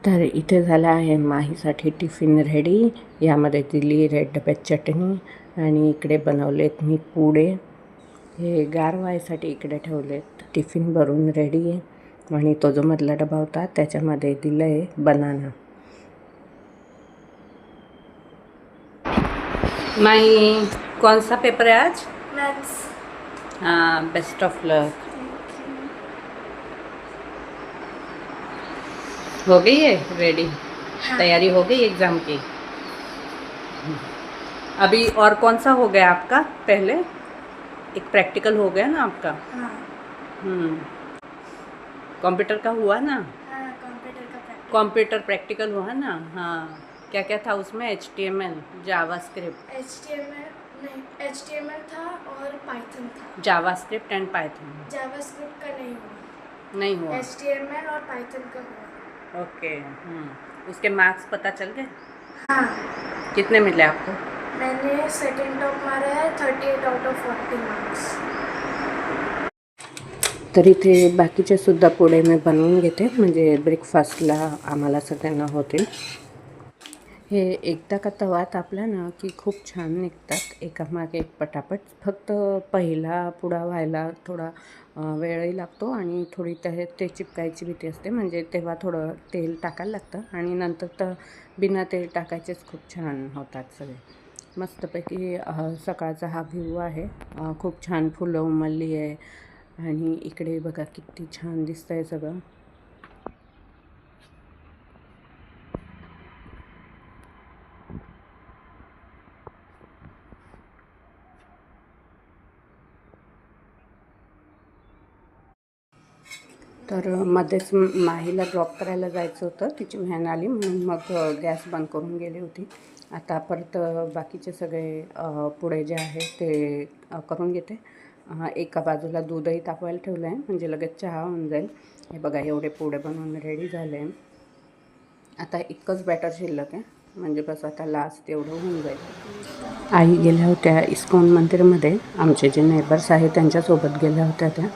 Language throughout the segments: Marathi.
तर इथे झाला आहे माहीसाठी टिफिन रेडी. यामध्ये दिली रेड डब्यात चटणी आणि इकडे बनवलेत मी पुडे. हे गार व्हायसाठी इकडे ठेवलेत. टिफिन भरून रेडी आहे आणि तो जो मधला डबा होता त्याच्यामध्ये दिलं आहे बनाना. माही कौन सा पेपर है आज? मैथ्स. हाँ, बेस्ट ऑफ लक. हो गई है रेडी? हाँ. तैयारी हो गई एग्ज़ाम की? अभी और कौन सा हो गया आपका? पहले एक प्रैक्टिकल हो गया ना आपका? हाँ. कंप्यूटर का हुआ ना? हाँ, कंप्यूटर का प्रैक्टिस. कंप्यूटर प्रैक्टिकल हुआ ना? हाँ. क्या क्या था उसमें? HTML, JavaScript. HTML था और पाइथन था. JavaScript end Python. जावास्क्रिप्ट का नहीं नहीं हुआ. HTML और पाइथन का हुआ. ओके. उसके मार्क्स पता चल गए? हाँ. कितने मिले आपको? मैंने सेकंड टॉप मारा है, 38 आउट ऑफ 40 मार्क्स. तर इथे बाकीचे सुद्धा पुढे मी बनवून घेते, म्हणजे ब्रेकफास्टला आम्हाला सगळ्यांना होतील. हे एकदा का तवा तापला ना की खूप छान निघतात एकामागे एक पटापट. फक्त पहिला पुडा व्हायला थोडा वेळही लागतो आणि थोडी ते चिपकायची भीती असते, म्हणजे तेव्हा थोडं तेल टाकायला लागतं आणि नंतर तर बिना तेल टाकायचेच खूप छान होतात सगळे. मस्तपैकी सकाळचा हा व्ह्यू आहे. खूप छान फुलं उमलली आहे आणि इकडे बघा किती छान दिसतं आहे सगळं. तर मध्येच माहीला ड्रॉप करायला जायचं होतं, तिची व्हॅन आली म्हणून मग गॅस बंद करून गेली होती. आता परत बाकीचे सगळे पुढे जे आहे ते करून घेते. एका बाजूला दूधही तापवायला ठेवलं आहे, म्हणजे लगेच चहा होऊन जाईल. हे बघा एवढे पुढे बनवून रेडी झाले. आता इतकंच बॅटर शिल्लक आहे, म्हणजे बस आता लास्ट एवढं होऊन जाईल. आई गेल्या होत्या इस्कॉन मंदिरमध्ये. आमचे जे नेबर्स आहेत त्यांच्यासोबत गेल्या होत्या त्या.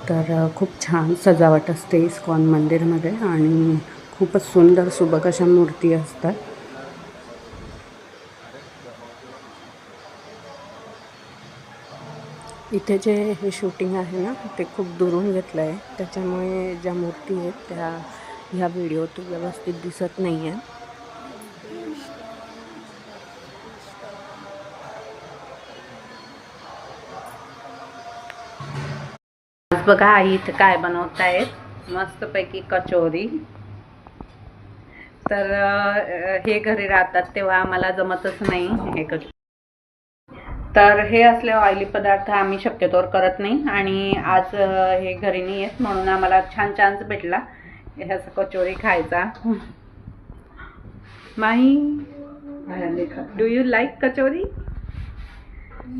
तर खूप छान सजावट असते इस्कॉन मंदिरमध्ये आणि खूपच सुंदर सुबक अशा मूर्ती असतात. इथे जे हे शूटिंग आहे ना ते खूप दुरून घेतलं आहे, त्याच्यामुळे ज्या मूर्ती आहेत त्या ह्या व्हिडिओत व्यवस्थित दिसत नाही आहे. आज बघा आई इथं काय बनवत आहेत, मस्तपैकी कचोरी. तर हे घरी राहतात तेव्हा आम्हाला जमतच नाही हे कचोरी. तर हे असले ऑइली पदार्थ आम्ही शक्यतोवर करत नाही आणि आज हे घरी नाही आहेत म्हणून आम्हाला छान चान्स भेटला ह्याचं कचोरी खायचा. माही, डू यू लाईक कचोरी?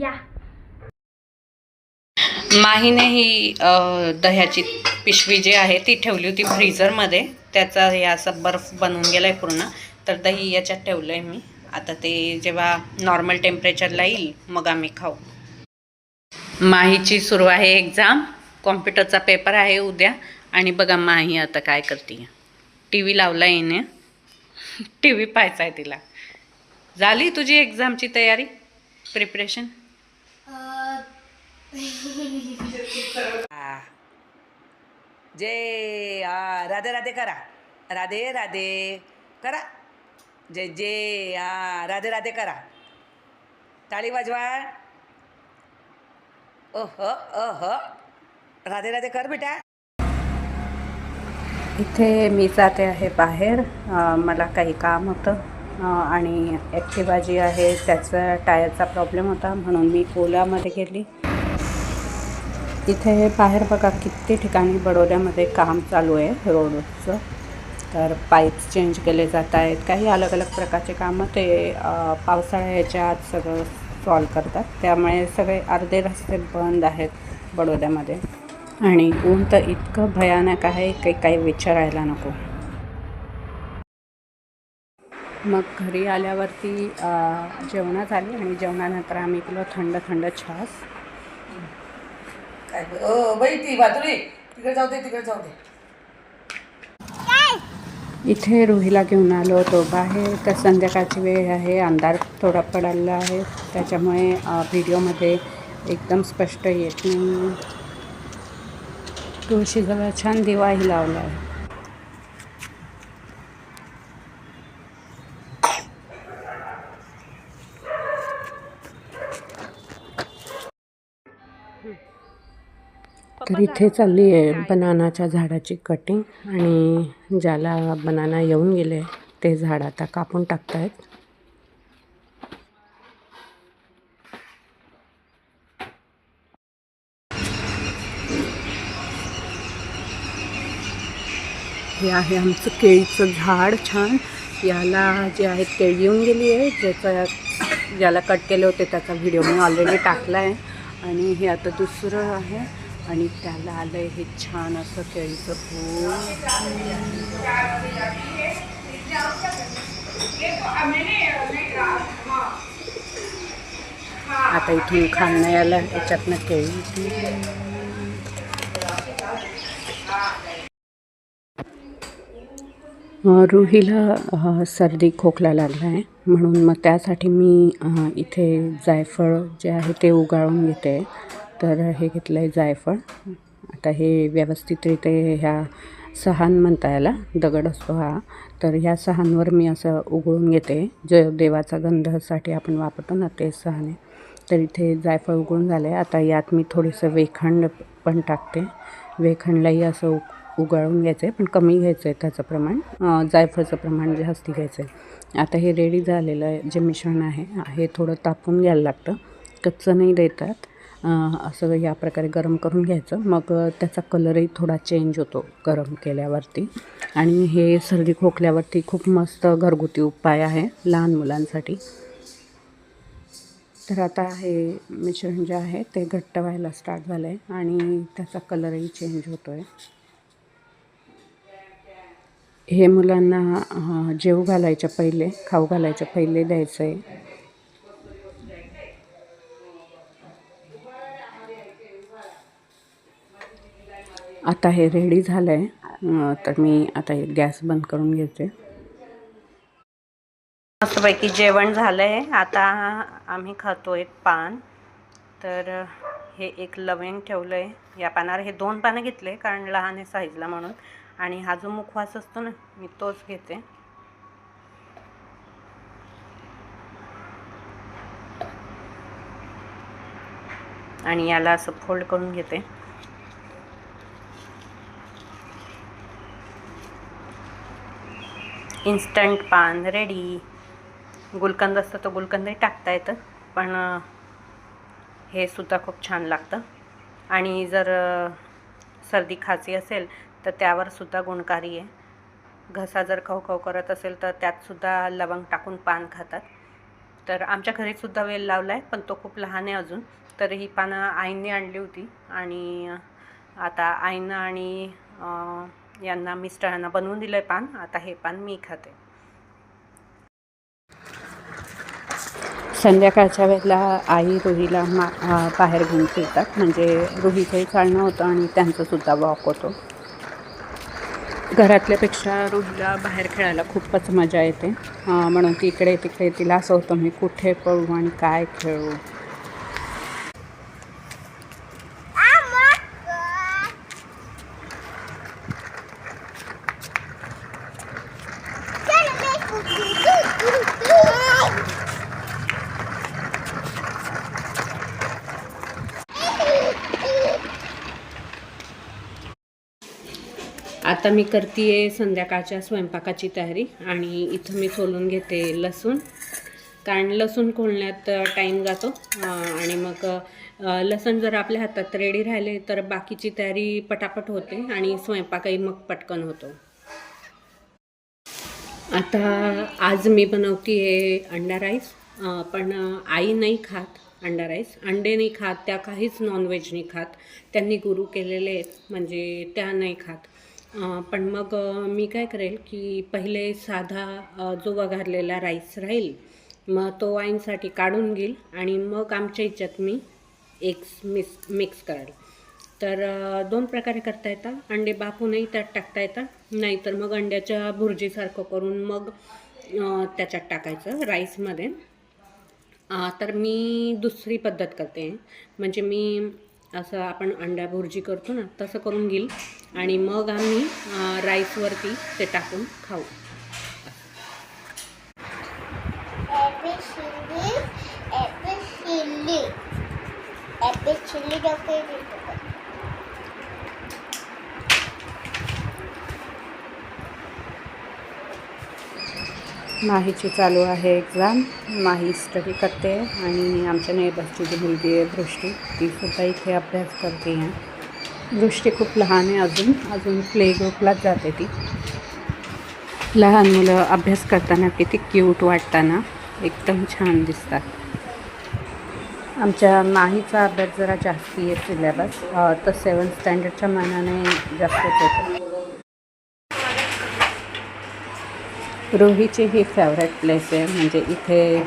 या. माहीने ही दह्याची पिशवी जी आहे ती ठेवली होती फ्रीझरमध्ये. त्याचा हे असं बर्फ बनवून गेला आहे पूर्ण. तर दही याच्यात ठेवलं आहे मी. आता ते जेव्हा नॉर्मल टेम्परेचरला येईल मग आम्ही खाऊ. माहीची सुरू आहे एक्झाम. कॉम्प्युटरचा पेपर आहे उद्या. आणि बघा माही आता काय करते. टी व्ही लावला येणे, टी व्ही पाहायचा आहे तिला. झाली तुझी एक्झामची तयारी, प्रिपरेशन? जय राधे राधे करा. राधे राधे करा. जय जय राधे राधे करा. टाळी वाजवा. ओह ओह राधे राधे कर बेटा. इथे मी जाते आहे बाहेर. मला काही काम होतं आणि ॲक्टिवा जी आहे त्याचा टायरचा प्रॉब्लेम होता म्हणून मी ओलामध्ये गेली. इथे बाहेर बघा किती ठिकाणी बडोद्यामध्ये काम चालू आहे रोडचं. तर पाईप्स चेंज केले जात आहेत. काही अलग अलग प्रकारचे कामं ते पावसाळ्याच्या आत सगळं सॉल्व करतात. त्यामुळे सगळे अर्धे रस्ते बंद आहेत बडोद्यामध्ये आणि ऊन तर इतकं भयानक आहे काही विचारायला नको. मग घरी आल्यावरती जेवण झाली आणि जेवणानंतर आम्ही पिलो थंड थंड छास. बाई ती बाजूली तिकडे जाऊ दे, तिकडे जाऊ दे. इथे रुहीला घेऊन आलो होतो बाहेर, तर संध्याकाळची वेळ आहे, अंधार थोडा पडलेला आहे, त्याच्यामुळे व्हिडिओमध्ये एकदम स्पष्ट येत नाही. तुळशीजवळ छान दिवाही लावला आहे. तर इथे चालली आहे बनानाच्या झाडाची कटिंग, आणि ज्याला बनाना येऊन गेले ते झाड आता कापून टाकतायत. हे आहे आमचं केळीचं झाड छान. याला जे आहे केळी येऊन गेली आहे, ज्याला कट केले होते त्याचा व्हिडिओ मी ऑलरेडी टाकला आहे. आणि हे आता दुसरं आहे, आणि त्याला आलं आहे हे छान असं केळीचं फूल. आता इथून खाणं याला याच्यातनं केळी. रुहीला सर्दी खोकला लागला आहे, म्हणून मग त्यासाठी मी इथे जायफळ जे आहे ते उगाळून घेते. तर हे घेतलं आहे जायफळ. आता हे व्यवस्थितरित्या ह्या सहान म्हणता याला, दगड असतो हा, तर ह्या सहांवर मी असं उघळून घेते. जे देवाचा गंधासाठी आपण वापरतो ना, ते सहान आहे. तर इथे जायफळ उघळून झालं आहे. आता यात मी थोडंसं वेखंड पण टाकते. वेखंडलाही असं उगाळून घ्यायचं आहे, पण कमी घ्यायचं आहे त्याचं प्रमाण, जायफळचं प्रमाण जास्ती घ्यायचं आहे. आता हे रेडी झालेलं आहे जे मिश्रण आहे, हे थोडं तापून घ्यायला लागतं, कच्चं नाही देतात. असं या प्रकारे गरम करून घ्यायचं, मग त्याचा कलरही थोडा चेंज होतो गरम केल्यावरती. आणि हे सर्दी खोकल्यावरती खूप मस्त घरगुती उपाय आहे लहान मुलांसाठी. तर आता हे मिश्रण जे आहे ते घट्ट व्हायला स्टार्ट झालं आहे, आणि त्याचा कलरही चेंज होतो आहे. हे मुलांना जेवू घालायच्या पहिले, खाऊ घालायच्या पहिले द्यायचं आहे. आता हे रेडी झालं आहे, तर मी आता गॅस बंद करून घेते. मस्तपैकी जेवण झालं आहे. आता आम्ही खातो आहे पान. तर हे एक लवंग ठेवलं आहे या पानावर. हे 2 पानं घेतले कारण लहान आहे साईजला म्हणून. आणि हा जो मुखवास असतो ना, मी तोच घेते. आणि याला असं फोल्ड करून घेते. इन्स्टंट पान रेडी. गुलकंद असतं तर गुलकंदही टाकता येतं, पण हे सुद्धा खूप छान लागतं. आणि जर सर्दी खासी असेल तर त्यावर सुद्धा गुणकारी आहे. घसा जर खवखव करत असेल तर त्यात सुद्धा लवंग टाकून पान खातात. तर आमच्या घरी सुद्धा वेल लावला आहे, पण तो खूप लहान आहे अजून. तर ही पानं आईंनी आणली होती, आणि आता आईंना आणि यांना मिस्टरांना बनवून दिलं आहे पान. आता हे पान मी खाते. संध्याकाळच्या वेळेला आई रुहीला बाहेर घेऊन फिरतात, म्हणजे रुहीचंही चालणं होतं आणि त्यांचंसुद्धा वॉक होतो. घरातल्यापेक्षा रुहीला बाहेर खेळायला खूपच मजा येते, म्हणून ती इकडे तिकडे तिला असं होतं मी कुठे पळू आणि काय खेळू. आता मी करते संध्याकाळच्या स्वयंपाकाची तयारी. आणि इथं मी सोलून घेते लसूण, कारण लसूण खोलण्यात टाईम जातो. आणि मग लसूण जर आपल्या हातात रेडी राहिले तर बाकीची तयारी पटापट होते आणि स्वयंपाकही मग पटकन होतो. आता आज मी बनवते आहे अंडा राईस, पण आई नाही खात अंडा राईस, अंडे नाही खात त्या, काहीच नॉनव्हेज नाही खात. त्यांनी गुरु केलेले आहेत, म्हणजे त्या नाही खात. पण मग मी काय करेल की पहिले साधा जो वघारलेला राईस राहील, मग तो आईंसाठी काढून घेईल, आणि मग आमच्या ह्याच्यात मी एग्स मिक्स करेल. तर 2 प्रकारे करता येतं. अंडे बाफूनही त्यात टाकता येतं, नाहीतर मग अंड्याच्या भुर्जीसारखं करून मग त्याच्यात टाकायचं राईसमध्ये. तर मी दुसरी पद्धत करते, म्हणजे मी असं आपण अंडा भुर्जी करतो ना तसं करून घेईल आणि मग आम्ही राईसवरती ते टाकून खाऊ. माहीची चालू आहे एक्झाम. माही स्टडी करते आणि आमच्या नेबरची जी मुलगी आहे दृष्टी, तीसुद्धा इथे अभ्यास करते आहे. दृष्टी खूप लहान आहे, अजून प्ले ग्रुपलाच जाते ती. लहान मुलं अभ्यास करताना किती क्यूट वाटताना, एकदम छान दिसतात. आमच्या माहीचा अभ्यास जरा जास्ती आहे सिलेबस, तर 7th स्टँडर्डच्या मानाने जास्तच येतो. रोहीची ही फेवरेट प्लेस आहे, म्हणजे इथे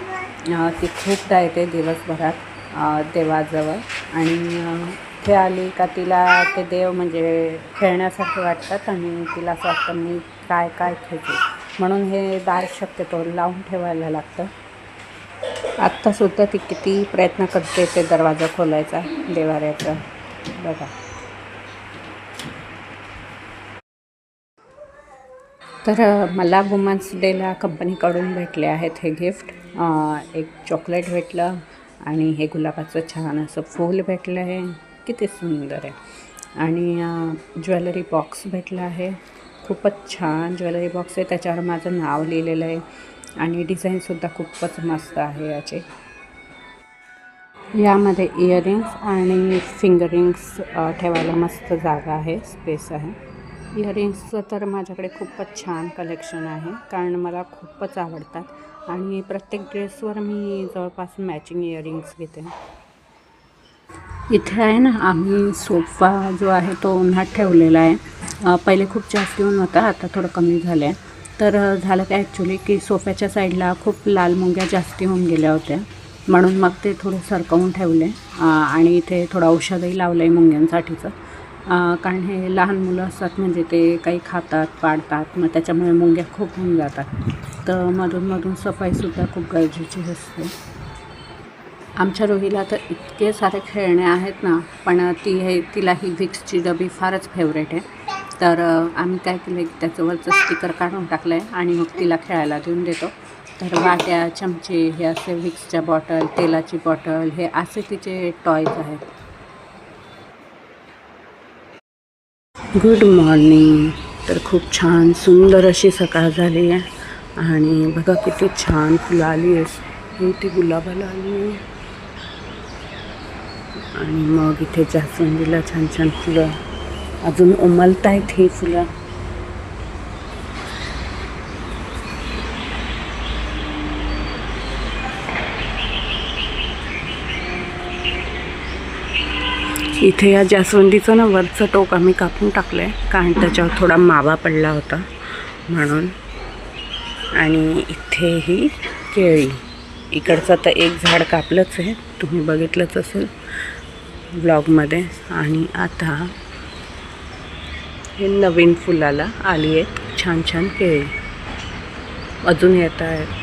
ती खूपदा येते दिवसभरात देवाजवळ, आणि इथे आली का तिला ते देव म्हणजे खेळण्यासारखे वाटतात आणि तिला असं वाटतं मी काय खेळते, म्हणून हे दार शक्यतो लावून ठेवायला लागतं. आत्तासुद्धा ती किती प्रयत्न करते ते दरवाजा खोलायचा देवाऱ्याचा, बघा. तर मला वुमन्स डेला कंपनीकडून भेटले आहेत हे गिफ्ट. एक चॉकलेट भेटलं आणि हे गुलाबाचं छान असं फूल भेटलं आहे, किती सुंदर आहे. आणि ज्वेलरी बॉक्स भेटला आहे, खूपच छान ज्वेलरी बॉक्स आहे. त्याच्यावर माझं नाव लिहिलेलं आहे आणि डिझाईनसुद्धा खूपच मस्त आहे याचे. यामध्ये इयरिंग्स आणि फिंगरिंग्स ठेवायला मस्त जागा आहे, स्पेस आहे. इयरिंग्सचं तर माझ्याकडे खूपच छान कलेक्शन आहे, कारण मला खूपच आवडतात आणि प्रत्येक ड्रेसवर मी जवळपास मॅचिंग इयरिंग्स घेते. इथे आहे ना, आम्ही सोफा जो आहे तो उन्हात ठेवलेला आहे. पहिले खूप जास्त ऊन होता, आता थोडं कमी झालं आहे. तर झालं काय ॲक्च्युली की सोफ्याच्या साईडला खूप लाल मुंग्या जास्ती होऊन गेल्या होत्या, म्हणून मग ते थोडं सरकवून ठेवले आणि इथे थोडं औषधही लावलं आहे मुंग्यांसाठीचं. कारण हे लहान मुलं असतात, म्हणजे ते काही खातात पाडतात, मग त्याच्यामुळे मुंग्या खूप होऊन जातात. तर मधून सफाईसुद्धा खूप गरजेची असते. आमच्या रोहीला तर इतके सारे खेळणे आहेत ना, पण तिला ही विक्सची डबी फारच फेवरेट आहे. तर आम्ही काय केलं की त्याच्यावरचं स्टिकर काढून टाकलं आहे आणि मग तिला खेळायला देऊन देतो. तर वाट्या, चमचे, हे असे विक्सच्या बॉटल, तेलाची बॉटल, हे असे तिचे टॉयज आहेत. Good morning. तर खूप छान सुंदर अशी सकाळ झाली आहे आणि बघा किती छान फुलं आली आहे. इथे गुलाबाला आली आहे आणि मग इथे जास्वंदीला छान फुलं अजून उमलत आहेत ही फुलं. इथे या जास्वंदीचं ना वरचं टोक आम्ही कापून टाकलं आहे, कारण त्याच्यावर थोडा मावा पडला होता म्हणून. आणि इथे ही केळी, इकडचं तर एक झाड कापलंच आहे, तुम्ही बघितलंच असेल ब्लॉगमध्ये. आणि आता हे नवीन फुलाला आली आहेत छान केळी, अजून येत आहेत.